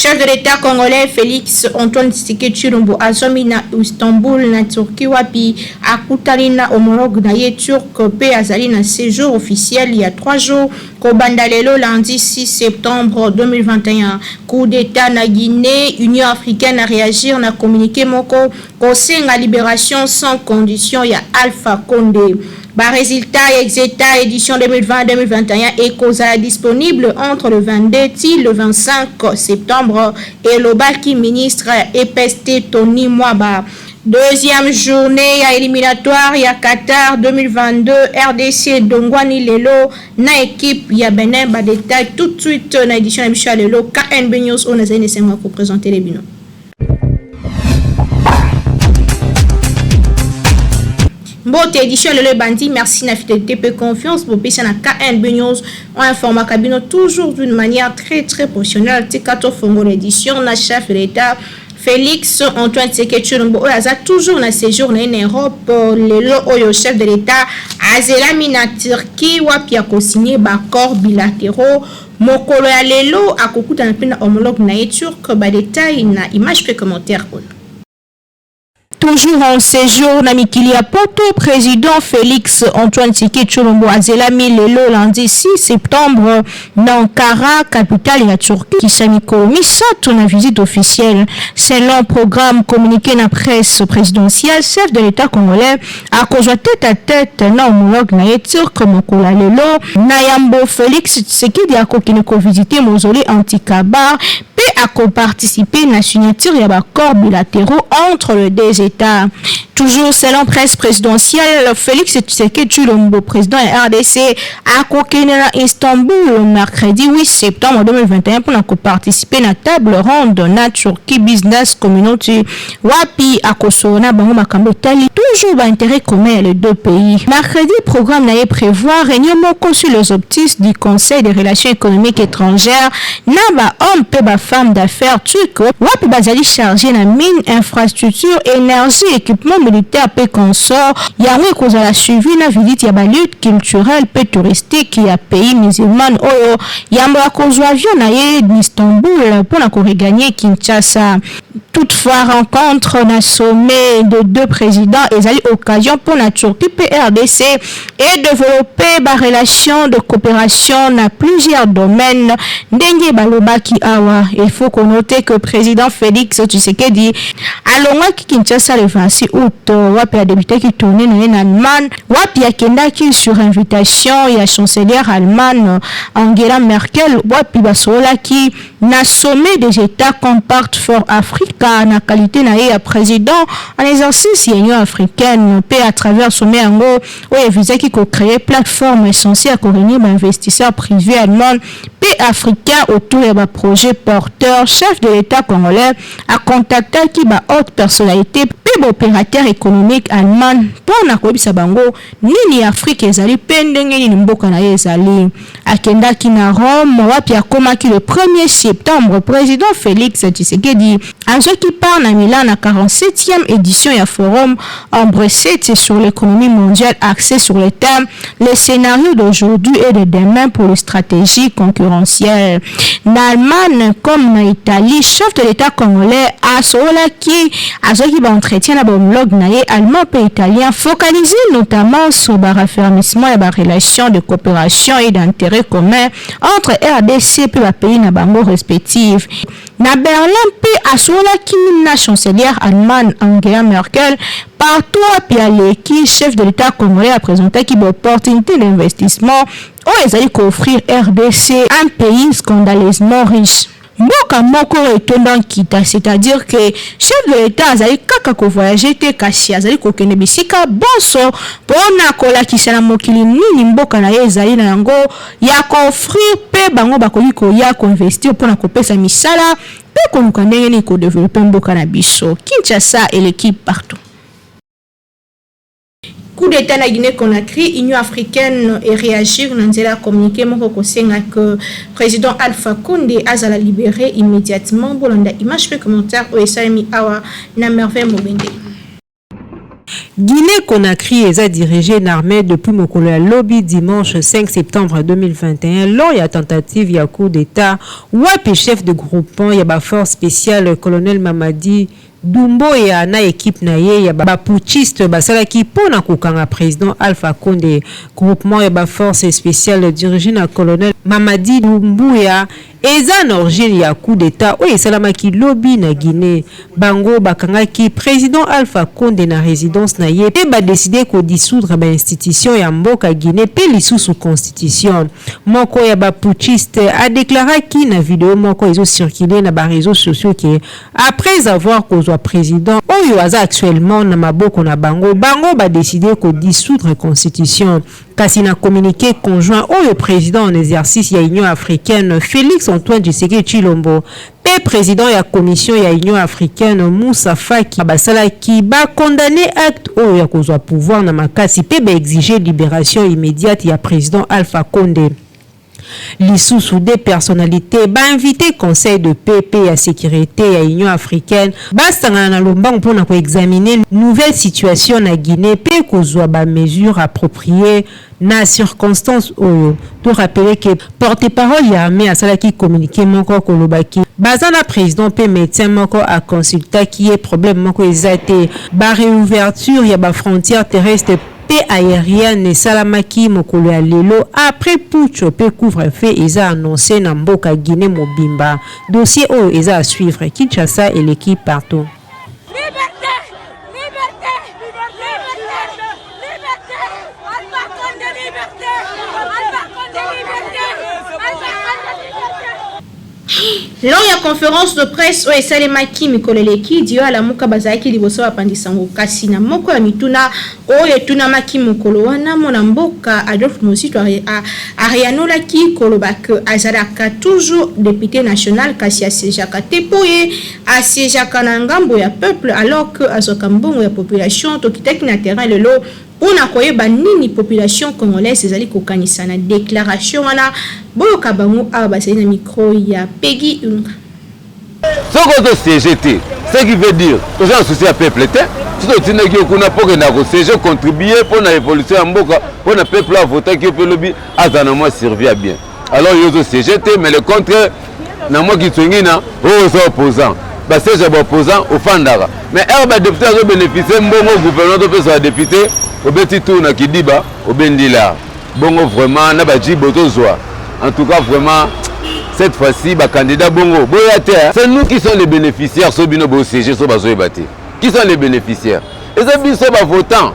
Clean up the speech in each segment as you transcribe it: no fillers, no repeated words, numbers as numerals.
Chef de l'État congolais Félix Antoine Tshisekedi Tshilombo azomi na Istanbul na Turquie wapi akutani na homologue na ye turc pe azali na séjour officiel il y a 3 jours kobanda lelo lundi 6 septembre 2021. Coup d'état na Guinée, Union africaine a réagir na communiqué moko kosenga libération sans condition ya Alpha Condé. Résultat Exeta édition 2020-2021 et causera disponible entre le 22 et le 25 septembre et le Baki ministre EPST Tony Mwaba. Deuxième journée à éliminatoire ya Qatar 2022 RDC Dongwani Lelo na équipe ya Benin ba détail tout de suite na édition de Michel Lelo KNB News on a essayé pour présenter les binos. Bote édition le bandi, merci na fidélité peu confiance pour passer na KNB News on informe cabine toujours d'une manière très professionnelle. Tikato Fongo l'édition na chef de l'État Félix Antoine Tshisekedi Tshilombo a toujours na séjour na Europe lelo oyo chef de l'État azelami na Turquie wapi ya ko-signer ba accord bilatéraux mokolo ya lelo akokuta na pena homologue na turc ba détail na image pe commentaire on. Toujours en séjour na mikili ya poto, président Félix Antoine Tshisekedi Tshilombo azelami lelo lundi 6 septembre na Ankara, capitale ya Turquie, kisha mikolo misato na visite officielle. Selon programme communiqué na presse présidentielle, chef de l'État congolais a kozwa tête à tête na homologue na turc mokolo ya lelo na yambo Félix Tshisekedi akokende ko visiter mausolée Antikaba pe a participer na signature ya accords bilatéraux entre les deux États. Toujours selon presse présidentielle, Félix Tshisekedi Tshilombo, président de RDC, a kokende na Istanbul mercredi 8 septembre 2021 pour participer à la table ronde na Turkey Business Community wapi akosona bango makambo tali toujours d'intérêt commun les deux pays. Mercredi, programme n'a prévoir réunion moko sur les optiques du Conseil des relations économiques étrangères na ba homme pe ba femme d'affaires turc wapi bazali chargé na mine, infrastructure, énergie, équipement militaire pe consort yango kozala suivi na visite ya ba lutte culturelle pe touristique ya pays musulman oyo yambo akozwa avion na ye d'Istanbul pour na ko regagner Kinshasa. Toutefois, rencontre na sommet de deux présidents ezali occasion pour la Turquie PRDC et développer ba relation de coopération na plusieurs domaines ndenge balobaki awa. Il faut qu'on note que président Félix Tshisekedi alongaki Kinshasa le 26 août wapi a débuté qui tournait en Allemagne wapi akendaki sur invitation ya chancelière allemande Angela Merkel wapi basolaki na sommet des États Compact for Africa na qualité na ya président en exercice Union africaine pe à travers sommet yango oyo visaki ko créer plateforme essentielle à réunir investisseurs privés allemands pe africains autour de projet porteur. Chef de l'État congolais a contacté qui ba haute personnalité pe opérateur économique allemand pour na kobisa bango nini Afrique ezali pendenge ni mboka na ezali akenda ki na Rome wapi akomaki le 1er septembre. Président Félix Tshisekedi qui part na Milan na 47e édition ya forum Ambreset sur l'économie mondiale axé sur les thèmes les scénarios d'aujourd'hui et de demain pour les stratégies concurrentielles. Na Allemagne comme na Italie, chef de l'État congolais a solaki azoki ba entretien na homologue na ye allemand et italien focalisé notamment sur le raffermissement et la relation de coopération et d'intérêt commun entre RDC et les pays na bango respectifs. Na Berlin pe asolaki na chancelière allemande Angela Merkel partout à qui chef de l'État congolais a présenté qui opportunité d'investissement où ezali offrir RDC un pays scandaleusement riche. Mboka moko etondant kita, c'est-à-dire que chef de l'État azali kaka ko voyager te kasi azali ko kende bisika bonso pona kola kisana mokili nini mboka na ye ezali na yango ya ko offrir pe bango bakoli ko ya ko investir pona ko pesa misala pe ko ndenge ni ko développer mboka na biso. Kinshasa et l'équipe partout. coup d'état na Guinée-Conakry, Union africaine et réagir dans communiqué mon que président Alpha Condé a libéré immédiatement. Bolanda image fait commentaire au SAMI Awa na merveille Mobende. Guinée-Conakry est dirigé une armée depuis Mokolo lobby dimanche 5 septembre 2021 lors de la tentative de coup d'état wapi chef de groupement y a force spéciale colonel Mamadi Dumbo ya na équipe na ye ya ba putschiste basala ki pona kokanga président Alpha Condé groupement ya ba force spéciale dirigé na colonel Mamadi Doumbouya eza na origine ya coup d'état o esalama ki lobby na Guinée bango bakanga ki président Alpha Condé na résidence na ye pe ba décider ko dissoudre ba institution ya mboka Guinée pe lisusu constitution moko ya ba putschiste a déclaré ki na vidéo moko ezo circuler na ba réseaux sociaux que après avoir causé président oyo aza actuellement na maboko na bango ba décider ko dissoudre constitution kasi na communiqué conjoint oyo président en exercice ya Union africaine Félix Antoine Tshisekedi Tshilombo pe président ya commission ya Union africaine Moussa Faki basala ki ba condamner acte oyo ya kozwa pouvoir na makasi pe ba exiger libération immédiate ya président Alpha Condé. Lisusu des personnalités invité conseil de paix et sécurité à l'Union africaine bastanga na lombango pour examiner nouvelle situation na Guinée pe kozwa ba mesures appropriées na circonstances oyo to rappeler que porte-parole ya armée asala ki communiqué moko kolobaki bazana président pe médecin moko a consulta qui est problème moko ezate ba réouverture ya ba frontière terrestre pe aérienne salamaki mokolo ya lelo après putsch pe couvre-feu eza annoncé na mboka Guinée mobimba dossier oyo eza à suivre Kinshasa et l'équipe partout. Lors de la conférence de presse au Salemaki Mikoleleki dio ala muka bazaki liboso apandisango kasi na moko ya mituna oyo tuna maki mokolo wana mona mboka Adolphe Mosito arianola ki kolobak azalaka toujours député national kasi asejaka tepoye asejaka na ngambo ya peuple alors que azoka mbongo ya population tokitaki na terrain lelo on a koyeba nini population congolaise ezali kokanisa na déclaration wana boyo kabango abasali na micro ya Peggy Unga. Ce que CGT, ce qui veut dire que j'ai un souci à peuple, tout ce qui est qu'on pour que CG contribuer pour la révolution en Boka, pour le peuple à voter qui peut lobby, à moins servir bien. Alors il y a CGT, mais le contraire, n'a moi qui sont aux opposants. Bah c'est j'ai opposant au Fandara. Mais un député a bénéficié bon gouvernement de faire député au petit tour na Kidiba au Bendila. Bon vraiment n'a pas dit botozoa. En tout cas vraiment cette fois-ci ba candidat bongo boyate c'est nous qui sommes les bénéficiaires so bino bo CG so bazo ebate. Qui sont les bénéficiaires? Et ça bi so ba votant.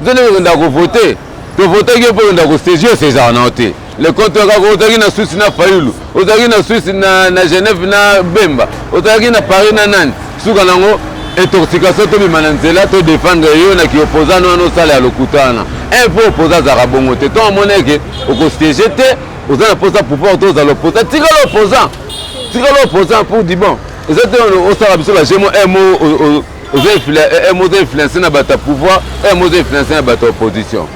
Vous allez voter. De voter que pour ndako CG c'est ça noté. Le compte ka voter na Suisse na Fayulu. Ozaki na Suisse na Genève na Bemba. Ozaki na Paris na Nantes. Suka nango intoxication to bimananzela to défendre yo na ki opposant no sala ya lokutana. Un peu opposant za rabongo te to moneke au CGT aux opposants pouvoir tous à l'opposant. Tire l'opposant pour dire bon. Exactement au sala biso la gemo aux influencer na bata pouvoir et aux influencer na bata opposition.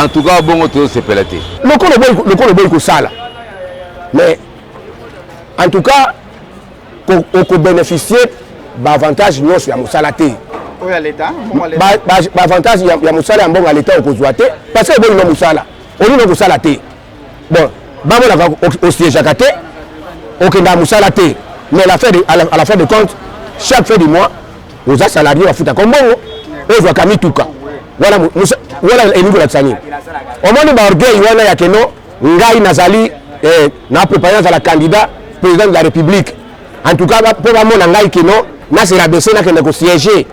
En tout cas bon tout c'est pelaté. Le col ko sala. Mais en tout cas pour bénéficier d'avantages non sur la musalaté. Oui, à l'État. Avantage ya musala mbongo à l'État ko zoate parce que bon no musala. On no musalaté. Bon, ba mo la au siège akaté. Okenda musalaté. Mais à la fin de compte, chaque fin du mois, aux salariés va foutre comme bon. Eux voient kamituka. Voilà le niveau de tsani. Au moins ba orgueil wana ya keno ngai nazali na préparation à la candidat président de la République. En tout cas pour ba mona ngai keno na se rabaisser na kena ko siéger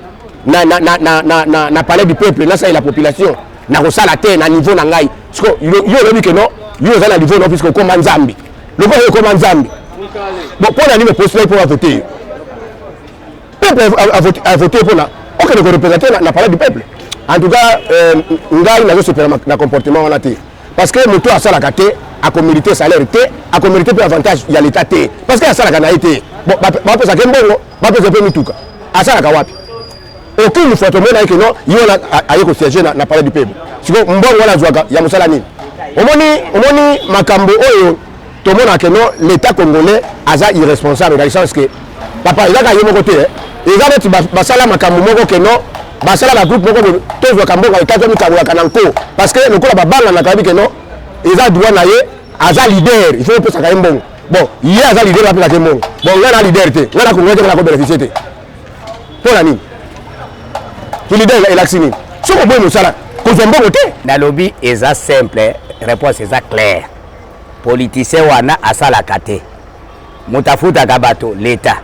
na palais du peuple na ça la population na ko sala te na niveau na ngai. Parce que yo lobi keno yo za na niveau no puisque comme Nzambi. Le ko comme Nzambi. Bon pour la ligne postuler pour voter. Peuple a voté pour la aucun ne représenter na palais du peuple. En tout cas, ngai na super na comportement on a té parce que moto a sala katé a communauté salaire té a communauté pour avantage il y a l'état té parce que a sala kana été bon ba pesa kembongo ba pesa pe mituka a sala ka wapi aucune fois tomona que non yo na ayo ko siéger na palais du peuple siko mbongo wala zwaka ya musala nini omoni makambo oyo tomona que non l'état congolais aza irresponsable dans le sens que papa il a gagné mon côté il a dit basala makambo moko que non basala la groupe moko to zwaka mbongo ikazo mikabula kananko parce que le ko la babanga na kabi que non il a droit na ye aza leader il faut que ça gagne mbongo bon il a aza leader la mbongo bon ngana leader te ngana congolais ngana ko bénéficier te pour la nini qui leader il a signé ce qu'on peut nous ça qu'on fait mbongo te na lobby eza simple réponse eza claire politicien wana asala kate mutafuta kabato l'état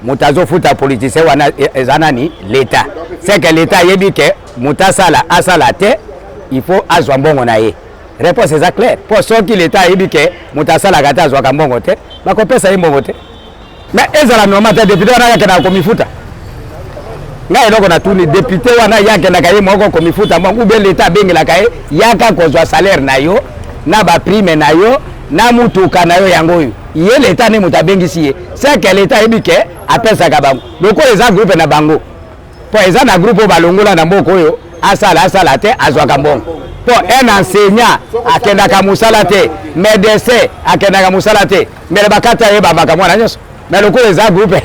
mutazo futa politicien wana eza nani l'état c'est que l'état yebi ke mutasala asala te il faut azwa mbongo na ye réponse eza claire pour ceux qui l'état yebi ke mutasala kate azwa ka mbongo te bakopesa ye mbongo te mais ezala normal te député wana yake na komifuta ngai eloko na tuni député wana yake na kaye moko komifuta mbongo ube l'état bengelaka ye yaka kozwa salaire na yo na ba prime na yo na mutuka na yo yango oyo ye l'état ne mutabengisi ye c'est que l'état yebi ke apesaka bango loko eza groupe na bango po eza na groupe balongola na mboko oyo asala te azwaka mbongo po un enseignant akendaka musala te médecin akendaka musala te mais bakata ye babaka mwana nyonso mais loko eza groupe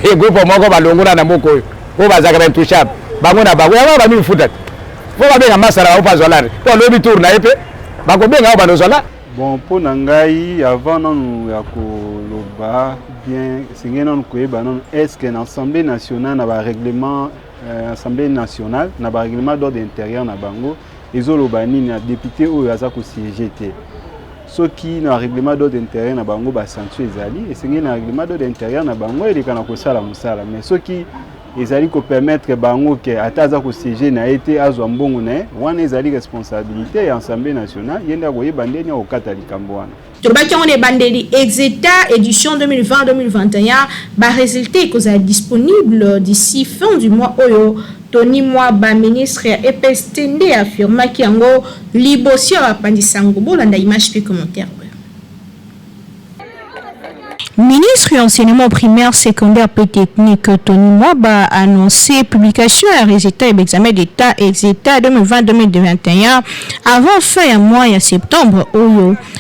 moko balongola na mboko oyo o bazaka ben touchable bango na bango yango ba mifuta fo babenga masala ba zolare po lobi tour na yepe bakobenga ba nozala. Bon, pour Nangaï, avant nous avons bien, est-ce que l'Assemblée nationale n'a pas règlement, Assemblée nationale n'a pas règlement d'ordre intérieur na bango, ils ont l'obani na député ou yazako CGT. Ceux qui n'ont règlement d'ordre intérieur na bango ba sanctuer ezali, et c'est un règlement d'ordre intérieur na bango il est kana ko sala musala, mais ceux qui ezali ko permettre bango que ataza ko siéger na été azwa mbongo ne wana ezali responsabilité ya Assemblée nationale yenda ko yebandeni au katolika mbwana tobaki on est bandeli exeta édition 2020-2021 ba résultat que ça disponible d'ici fin du mois oyo Tony Mwaba ministre ya EPSTND affirma ki yango libosio apandisango bolanda image puis commentaire. Ministre de l'enseignement primaire, secondaire et technique Tony Mwaba a annoncé publication et résultat de l'examen d'État exéta 2020-2021 avant fin du mois de septembre.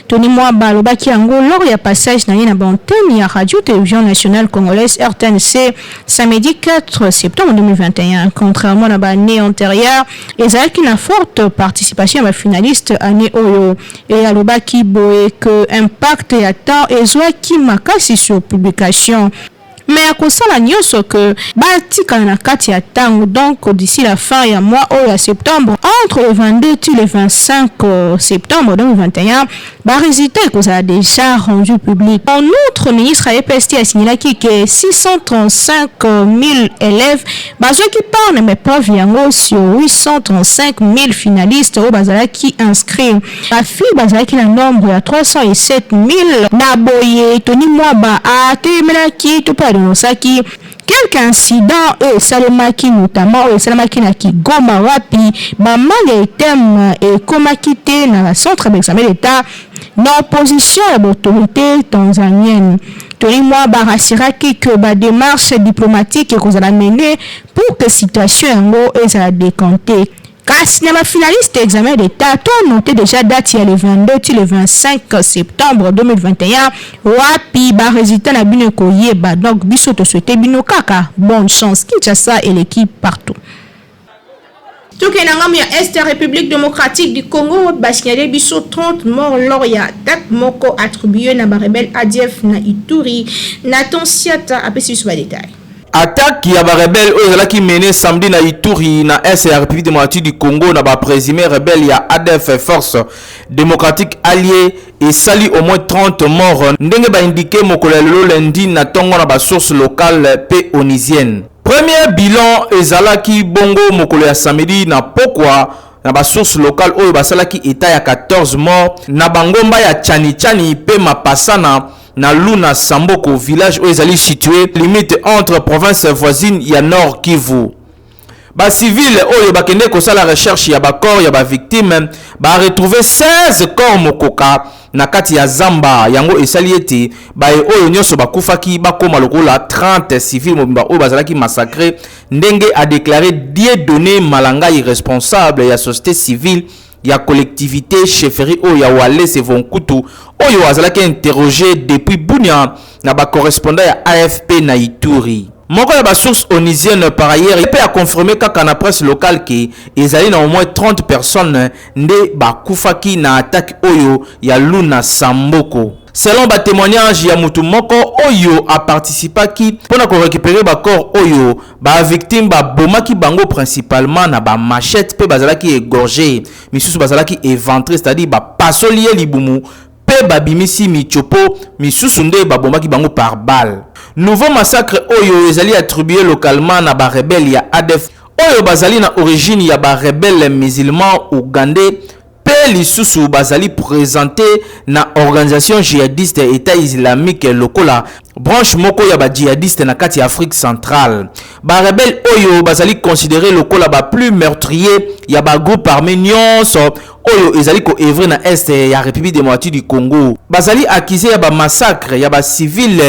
Tony Mwaba lobaki yango lors ya passage na yena antenne ya Radio Télévision Nationale Congolaise RTNC samedi 4 septembre 2021. Contrairement à l'année antérieure, il y a une forte participation à finaliste année Oyo et à lobaki boé que impact et attend et soit qui makasi sur publication. Mais à cause de la news que Baltika na kati ya tango donc d'ici la fin du mois de septembre entre le 22 et le 25 septembre 2021 résultat que a déjà rendu public. En outre, le ministre EPST a signalé que 635 000 élèves qui parlent mais pas viango sur 835 000 finalistes au bazala qui inscrits. La fille bazala qui a nombre à 307 000 naboye Tony Mwaba a terminé qui tout pas Nosaki quelques incidents et salemaki notamment et salemaki na ki goma wapi maman les thèmes et comment quitter dans la centre d'examen d'état dans opposition à l'autorité tanzanienne. Tony Mwaba rassiraki que ba démarche diplomatique que vous allez mener pour que situation yango et décanter. Kasi na finaliste examen d'état to noté déjà date le 22 et le 25 septembre 2021 wapi ba résultat na bino koyeba donc biso to souhaiter bino kaka bonne chance Kinshasa et l'équipe partout. Tout que n'angam ya Est République démocratique du Congo basignalé biso 30 morts lors ya attaque moko attribué na ba rebelle ADF na Ituri Nathan Siata apesi sur les détails. Attaque ya ba rebelle qui mené samedi na Ituri na Est ya République démocratique du Congo na ba présumé rebelle ya ADF Force démocratique alliée et sali au moins 30 morts ndenge ba indiqué mokolo lundi na tongo na ba source locale pe onisienne. Premier bilan ezalaki bongo mokolo ya samedi na pokwa na ba source locale oyo basalaki état ya 14 morts na bangomba ya Chani pe mapasana na Luna Samboko village où ils allaient situé limite entre provinces voisines ya Nord Kivu. Ba civil oyo bakende ko sala recherche ya ba corps ya ba victime ba retrouver 16 corps mokoka na kati ya zamba yango esali ete ba oyo nyonso bakufaki bakoma lokola 30 civils mobimba oyo bazalaki massacré ndenge a déclaré Dieudonné Malanga irresponsable ya société civile ya collectivité chefferie oyo ya Walese Vonkutu oyo azalaki interrogé depuis Bunia na ba correspondant ya AFP na Ituri. Moko ya ba source onisienne par ailleurs peut a confirmé kaka na presse locale que ezali na au moins 30 personnes nde bakufaki na attaque oyo ya Luna Samboko. Selon ba témoignage ya mutu moko oyo a participaki pona ko récupérer ba corps oyo ba victime ba bomaki bango principalement na ba machette pe bazalaki égorgé misusu bazalaki éventré, c'est-à-dire ba pasolier libumu pe babimisi michopo misusu nde ba bomaki bango par balle. Nouveau massacre oyo ezali attribué localement na ba rebelle ya ADF oyo bazali na origine ya ba rebelle musulman ougandais pe lisusu bazali présenté na organisation djihadiste État islamique lokola branche moko ya ba djihadiste na kati Afrique centrale. Ba rebelle oyo bazali considéré lokola ba plus meurtrier ya ba groupe armé nyonso oyo ezali ko œuvrer na est ya République démocratique du Congo. Bazali accusé ya ba massacre ya ba civil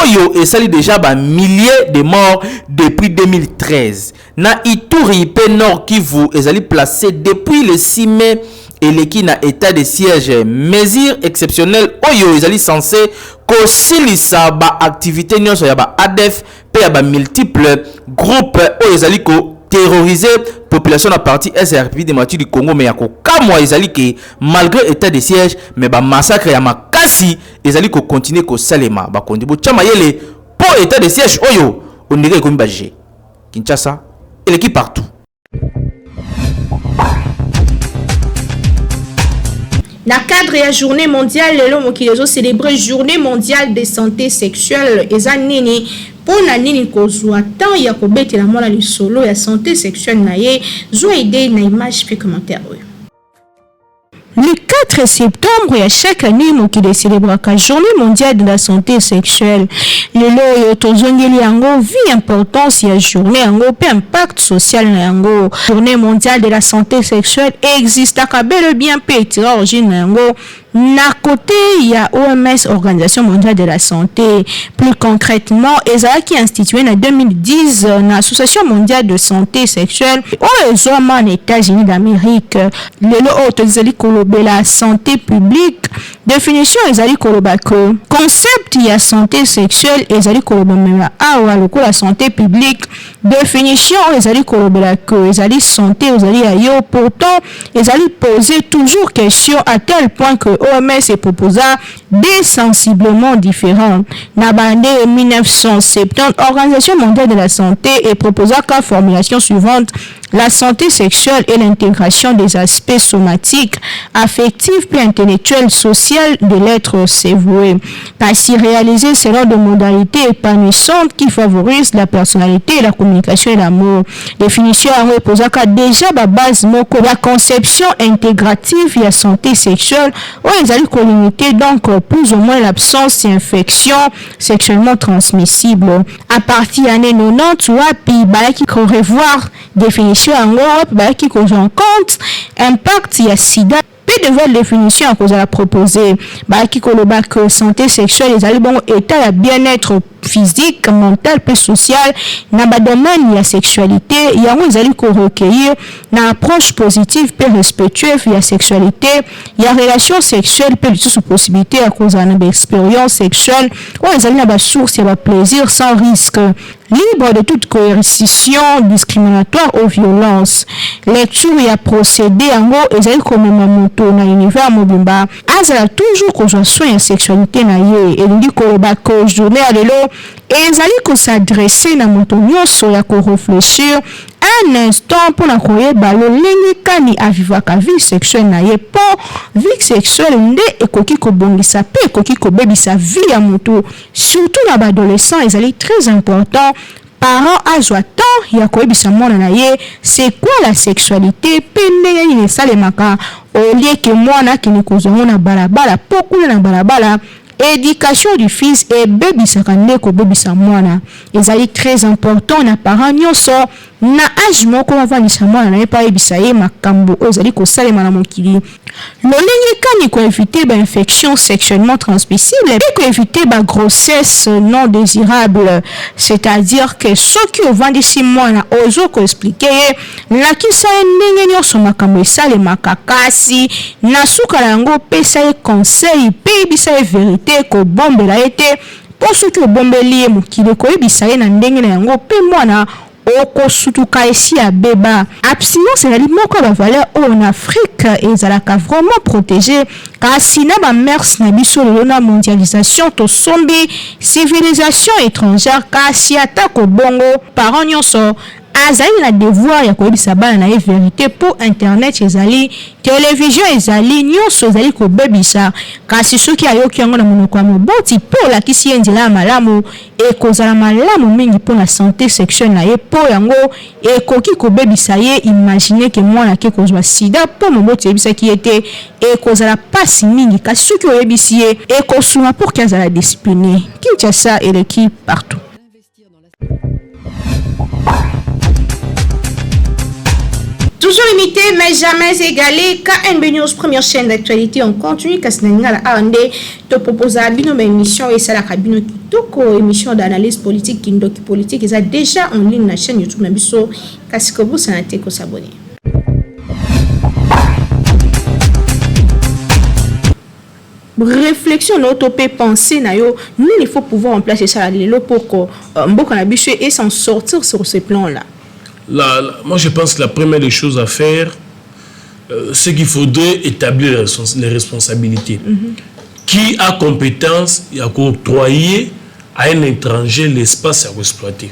oyo esali déjà ba milliers de morts depuis 2013. Na Ituri pe Nord Kivu ezali placé depuis le 6 mai eleki na état de siège, mesure exceptionnelle oyo ezali censé kosilisa ba activité nyonso ya ba ADF pe ya ba multiples groupes oyo ezali ko terroriser population à partie SRP de République du Congo mais yako kamwa ezali ke malgré état de siège mais ba massacre ya makasi ezali ko continuer ko salema ba kondibo chama yele po état de siège oyo ondike ko mbaje Kinshasa eleki partout. Na cadre ya journée mondiale lelo mokilezo célébrer journée mondiale de santé sexuelle eza nini pona nini kozwa tant ya kobetela mona lisolo ya santé sexuelle na ye zo idée na image pe commentaire oyo. Le 4 septembre, à chaque année, il célèbre la journée mondiale de la santé sexuelle. Le lo tozongeli yango vie importance ya journée yango pe impact social na yango. Journée mondiale de la santé sexuelle existe à bel et bien pe origine yango. Na côté, il y a OMS, Organisation mondiale de la santé. Plus concrètement, ESA qui est instituée en 2010, l'Association mondiale de santé sexuelle, aux États-Unis d'Amérique. Le lot de la santé publique. Définition, ESA que concept, il y a santé sexuelle, ESA la santé publique. Définition, ESA que ESA santé, ESA pourtant, ESA poser toujours question à tel point que OMS est proposé des sensiblement différents. Nabandé 1970, Organisation mondiale de la santé est proposée qu'à formulation suivante: la santé sexuelle et l'intégration des aspects somatiques, affectifs et intellectuels, sociaux de l'être voué. Ainsi réalisé selon des modalités épanouissantes qui favorisent la personnalité, la communication et l'amour. Définition à reposer qu'à déjà la base moko la conception intégrative de la santé sexuelle où ils allaient limiter donc plus ou moins l'absence d'infection sexuellement transmissible. À partir de l'année 90, puis qui revoir définition en Europe, qui qu'on compte impact il y a sida. Peu de nouvelles définitions à cause de la proposer. Qui coloba que santé sexuelle, les allez bon état de bien-être physique, mental, et social, dans le domaine de la sexualité, il y a où ils allaient recueillir une approche positive et respectueuse de la sexualité, il y a relation sexuelle, puis sous possibilité à cause d'une expérience sexuelle, où ils allaient avoir source, il y a plaisir sans risque. Libre de toute coercition discriminatoire ou violence. Lecture et à procéder en gros, ils allaient comme un moto dans l'univers mobimba. Azala toujours qu'on soit soin en sexualité na ye. Et il dit que journée à l'élo, et ils allaient s'adresser dans moto nyonso ya ko réfléchir un instant pour la croyer balo lengi kani aviva ka vie sexuelle na ye po vie sexuelle nde ekoki ko bongisa pe ekoki ko bebisa vie ya moto surtout na adolescent ils allaient très important. Parents azwa temps ya koyebisa mwana na ye c'est quoi la sexualité pe ndenge nini esalemaka olie ke mwana kini kozongo na balabala po kuna na balabala. Éducation du fils et bébisaka ndeko bébisa mwana ezali très important na parents nyonso na age moko avandisa mwana na ye pa yebisa ye makambo oyo ezali kosalema na mokili lolenge kani koevite bainfection sexuellement transmissible mpe koevite bagrossesse non désirable, c'est-à-dire que soki ovandisi mwana ozo koexplike ye lakisa ye ndenge nyonso makambo esalemaka kasi na suka na yango opesa ye conseil mpe yebisa ye verité kobombela ye te mpo soki obombeli ye mokili koyebisa ye na ndenge na yango mpe mwana okosutuka esi ya beba. Abstinence ezali moko ya bavaleur oyo na Afrique ezalaka vraiment protégé kasi na bamers na biso lelo na mondialisation tosombi civilisation étrangère kasi atako bongo parents nyonso azali na devoir ya koyebisa bana na ye vérité po internet ezali télévision ezali nyonso ezali kobebisa kasi soki ayoki yango na monoko ya moboti mpe olakisi ye nzela ya malamu ekozala malamu mingi mpo na santé sexuelle na ye mpo yango ekoki kobebisa ye imagine ke mwana ake kozwa sida mpo moboti eyebisaki ye te ekozala pasi mingi kasi soki oyebisi ye ekosuma pour ke azala discipliné. Kinshasa eleki partout. Toujours limité, mais jamais égalé. KNB News, première chaîne d'actualité, on continue. Kasnaninga la AND te propose à Bino émission et ça la Kabino Kitoko, émission d'analyse politique, Kindoki politique. Ils ont déjà en ligne la chaîne YouTube Nabiso. Kasikobu, ça n'a été qu'à s'abonner. Réflexion autopé pensée nayo nous il faut pouvoir remplacer ça là pour que Mboka Nabiso et s'en sortir sur ce plan là. Moi, je pense que la première des choses à faire, c'est qu'il faudrait établir les responsabilités. Qui a compétence à octroyer à un étranger l'espace à exploiter?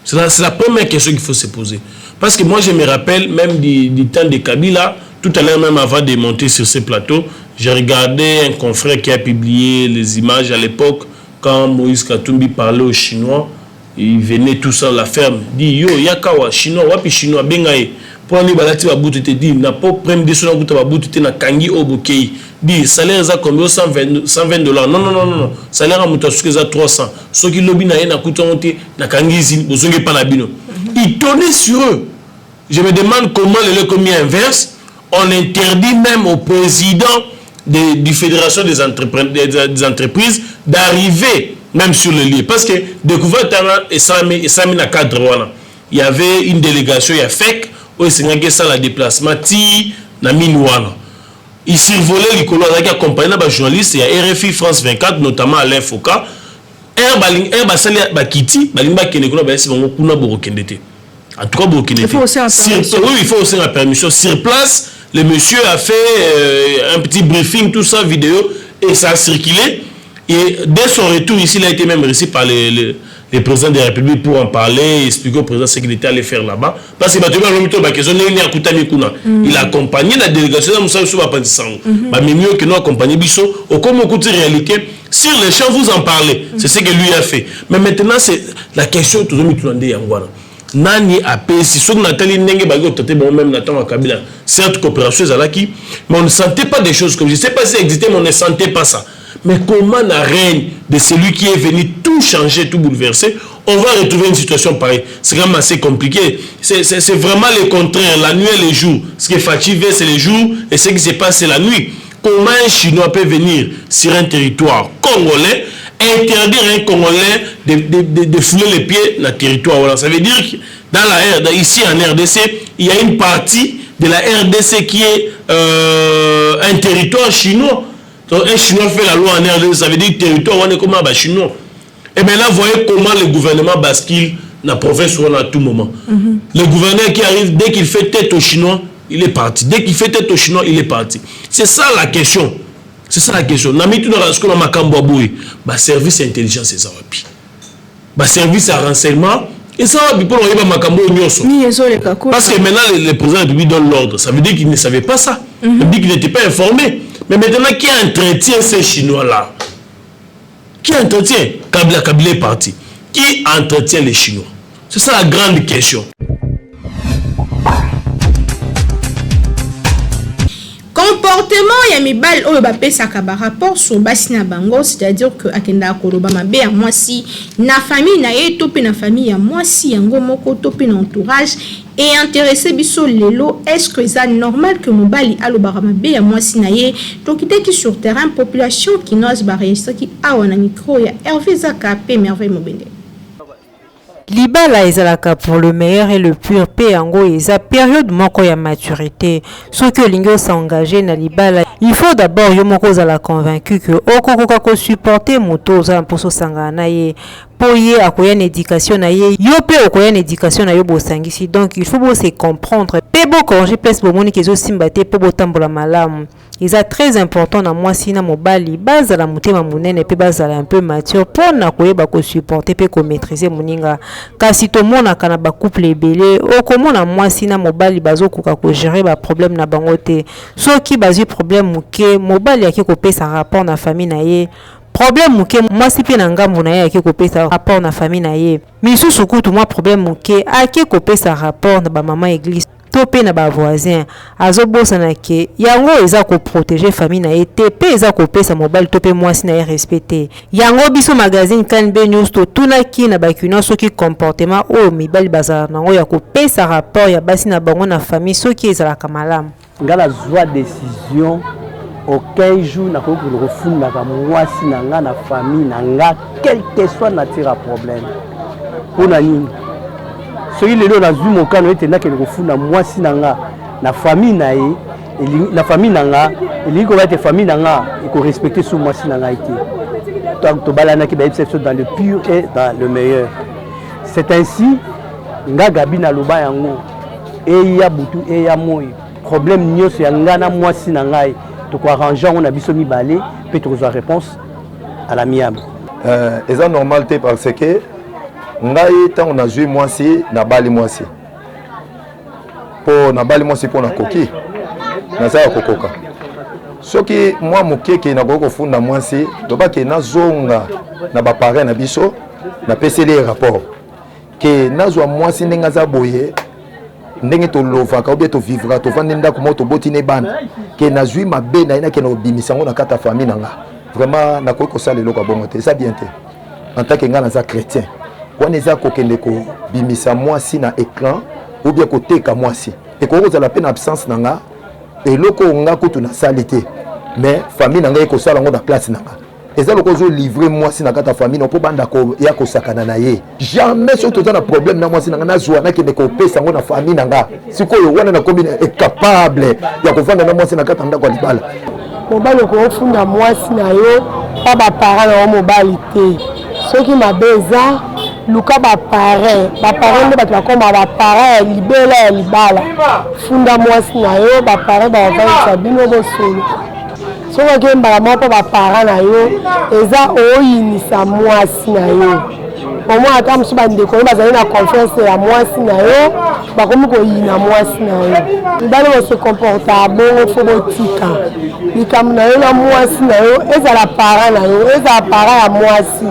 C'est la première question qu'il faut se poser. Parce que moi, je me rappelle même du temps de Kabila, tout à l'heure même avant de monter sur ce plateau, j'ai regardé un confrère qui a publié les images à l'époque quand Moïse Katumbi parlait aux Chinois. Il venait tout ça la ferme dit yo yakawa chinois wapi chinois bengaye pour aller balati ba butu te dit n'a pas prendre des sous na butu ba butu te na kangi obokei dit salaire za combien 120 $. Non salaire a muta suke za 300 ce qui lobi na na kutonte na kangi zin bozonge pa na bino. Il tournait sur eux. Je me demande comment le commis inverse on interdit même au président du fédération des entreprises d'arriver même sur le lieu. Parce que découvert et Sami na cadre voilà. Il y avait une délégation, il y a FEC, où il s'est ça la déplacement ti na minouana. Il survolait les colons avec accompagné par journalistes, il y a RFI France 24 notamment Alain Foucault. Basali bakiti, balimba kenekona ba si bango kuna borokendete. En tout cas borokendete. Il faut aussi la permission sur place. Le monsieur a fait un petit briefing tout ça vidéo et ça a circulé. Et dès son retour ici, il a été même reçu par les présidents de la République pour en parler, expliquer au président ce qu'il était allé faire là-bas. Parce que il a accompagné la délégation de Moussa Souba Pantissango. Mais mieux que nous accompagner Bisso, au comme côté réalité, sur les champs, vous en parlez. C'est ce que lui a fait. Mais maintenant, c'est la question tout le monde Yangwana. Nani a payé si son Nathalie Nenge Bago Tate bon même Nathan Kabila. Certes coopération Zalaki, mais on ne sentait pas des choses comme je sais pas si existait, mais on ne sentait pas ça. Mais comment la règne de celui qui est venu tout changer, tout bouleverser, on va retrouver une situation pareille. C'est quand même assez compliqué. C'est vraiment le contraire, la nuit et le jour. Ce qui est fatigué, c'est le jour, et ce qui se passe, c'est la nuit. Comment un Chinois peut venir sur un territoire congolais, interdire à un Congolais de fouler les pieds dans le territoire? Voilà. Ça veut dire que ici en RDC, il y a une partie de la RDC qui est un territoire chinois. Donc, un Chinois fait la loi en RDC, ça veut dire territoire, on est comme un Chinois. Et bien là, vous voyez comment le gouvernement bascule dans la province à tout moment. Le gouverneur qui arrive, dès qu'il fait tête aux Chinois, il est parti. Dès qu'il fait tête aux Chinois, il est parti. C'est ça la question. C'est ça la question. Service intelligence, c'est ça. Service à renseignement, et ça va pour parce que maintenant, le président de la République donne l'ordre. Ça veut dire qu'il ne savait pas ça. Ça veut dire qu'il n'était pas informé. Mais maintenant, qui entretient ces Chinois-là? Qui entretient? Kabila est parti. Qui entretient les Chinois? C'est ça la grande question. comportement ya mibali oyo bapesaka ba rapport sur basi na bango, c'est-à-dire que akenda koloba mabe ya mwasi na famille na ye to pe na famille ya mwasi yango moko to pe na entourage et intéressé biso lelo, est-ce que c'est normal que mobali alobara mabe ya mwasi na ye to kiteki sur terrain population qui n'ose barrer ce qui a wana micro ya Hervé Zaka pe merveille mobende. Libala ezalaka pour le meilleur et le pur pe yango eza période moko ya maturité. Ce que lingo s'engager na libala, il faut d'abord yo moko zala convaincu que okokoka ko supporter moto za mposo sanga na ye. Poye akoya na éducation na ye, yo pe okoya na éducation na yo bosangisi. Donc il faut se comprendre. Pe bo corriger place bo moni kezo simbate po botambola malamu. C'est très important na mwasi na mobali bazala mutema munene pe bazala un peu mature pour na koyeba ko supporter pe ko maîtriser moninga. Kasi to mona kana ba couple ebele okomona mwasi na mobali bazokuka ko gérer ba problème na bango te. Soki bazi problème muke mobali yake ko pesa rapport na famille na ye. Problème muke mwasi pe na ngambo na ye yake ko pesa rapport na famille na ye. Misusu kutu mwa problème muke ake ko pesa rapport na ba maman église. Topé na ba voisin azobosa na ke yango eza ko protéger famille na été pe eza ko pesa mobile topé mwasi na respecter yango biso magazine Kanbe News to tunaki na bakino soki comportement o mibali bazala nango ya ko pesa rapport ya basi na bango na famille soki ezala kamalamu ngala zwa décision aucun jour na ko refunda ka mwasi na nga na famille na nga quel que soit nature problème pona nini soki lelo na zwi mokano ete na kele kofunda mwasi na nga na famille na ye na famille na nga elingi ko ete famille na nga eko respecter sous mwasi na nga ete donc to balana ki ba exception dans le pur et dans le meilleur. C'est ainsi nga gabi na loba yango e ya butu e ya moyi problème nyonso ya nga na mwasi na ngai to ko arranger on a biso mibale pe to ko réponse à l'amiable. Eza normal te parce que ngai tant na joué mwasi na bali mwasi po na bali mwasi po na koki na za kokoka soki mwa mukeke na koko funda mwasi to ba ke na zonga na ba parents na biso na peseli rapport ke na zwa mwasi ndenge za boye ndenge to lova ka obie to vivra to vanda ndako mo to botine bana ke na zwi mabe na ina ke no bimisango na kata famille na nga vraiment na koko sala loko bongo te ça bien te en tant que nga na za chrétien Quand eza kokende ko bimisa mwasi na écran ou bien koteka mwasi et ko kozala pe na absence nanga eloko nga kutu na salite mais famille nanga eko sala ngo na place nanga eza loko zo livrer mwasi na kata famille no po banda ko ya ko sakana na ye jamais surtout dans problème na mwasi nanga na zwa na kende ko pesa ngo na famille nanga sikoyo wana na combine est capable ya ko vanda na mwasi na kata ndako libala mobali ko funda mwasi na yo pa ba parents na mobali te soki mabeza luka ba parents nde bato bakoma ba parents libela ya libala funda mwasi na yo ba parents ba vaisa bino bosolo soki okembala moko ba parents na yo eza oyinisa mwasi na yo omo ata mosu bandeko bazali na confiance ya mwasi na yo bakomi koyina mwasi na yo mibali bose comporta bongo fo botika likambo na yo na mwasi na yo ezala parent na yo ezala parent ya mwasi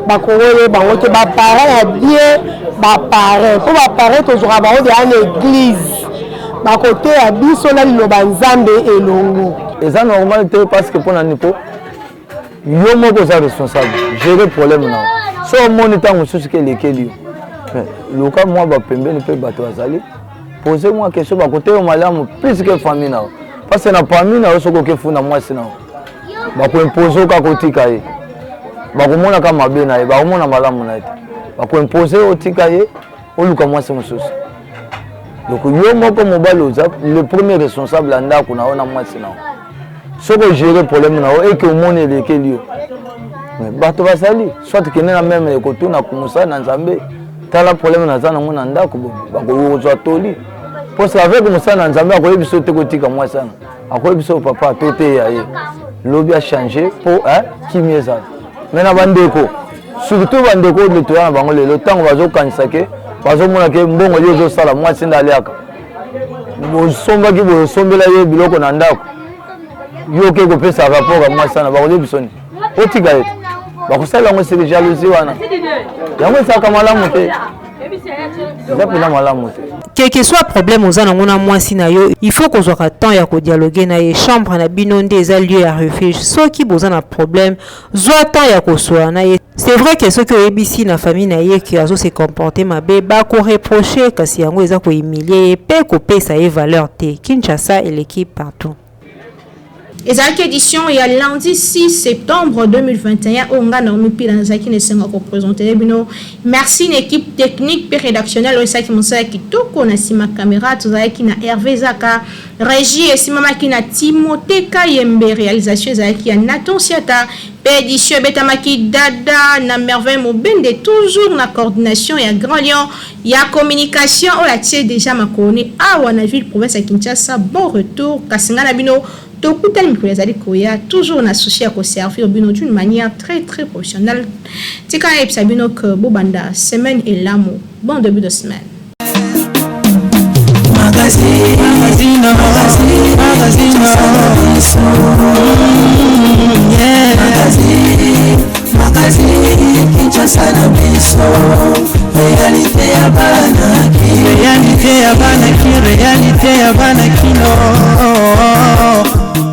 bakongole bango te baparent ya bien baparent po baparent tozwaka bango de an église bakote ya biso na liloba nzambe elongo eza normal te parce que mpona nipo yo moko oza responsable gérer problème na so omoni ntango mosusu ke elekeli yo luka mwa bapembeni mpe bato bazali pose mwa question bakote yo malamu plus ke famille na yo parce que na famille na yo soki okefunda mwasi na yo bakoimpose oka kotika ye bakomonaka mabe na ye bakomona malamu na ye te bakoimpose otika ye oluka mwasi mosusu donc yo moko mobali oza le premier responsable ya ndako na yo na mwasi na yo soki ogere problème na yo eke omoni elekeli yo bato basali soit kende na meme ekotuna mosala na nzambe tala problème naza nango na ndako bakozwa toli mposa avec mosala na nzambe akoyebi biso te kotika mwasi wana akoyebi biso papa ato te ya ye lobi achange mpo kimi ezala me na bandeko surtout bandeko letoya na bango lelo ntango bazokanisa ke bazomona ke mbongo ye ezosala mwasi nde aliaka bosombaki bosombela ye biloko na ndako yo ke kopesa rapport ya mwasi wana bakoyebi biso ni otika ye bakosala yango seke jalousie wana yango esalaka malamu te eza mpena malamu te quel que soit problème aux anangona mwasi na yo, il faut qu'on soit temps ya ko dialoguer na ye chambre na binonde eza lieu à refuge. Ceux qui besoin un problème, soit temps ya ko soa na ye. C'est vrai que ceux qui ABC na famille na ye qui azo se comporter mabe ba ko reprocher kasi yango eza ko humilier pe ko pesa ye valeur te. Kinshasa et l'équipe partout. Et cette édition il y a lundi 6 septembre 2021 on a Naomi Pilanzaki ne senga ko présenter bino. Merci une équipe technique et rédactionnelle au saki monsa ki toko na sima caméra tozaki na Hervé Zaka régie et simama ki na Timothée Kayembe réalisation zaki ya Nathan Siata édition betamaki dada na merveille mobende toujours na coordination et Grand Lyon il y a communication on la tient déjà ma connait à wana ville province à Kinshasa bon retour kasinga na bino Tokutel Mikolezali Koya, toujours associé à servir d'une manière très très professionnelle. Tika et Sabino que Bobanda, semaine et l'amour. Bon début de semaine. Réalité à Banaki, réalité à Banakino.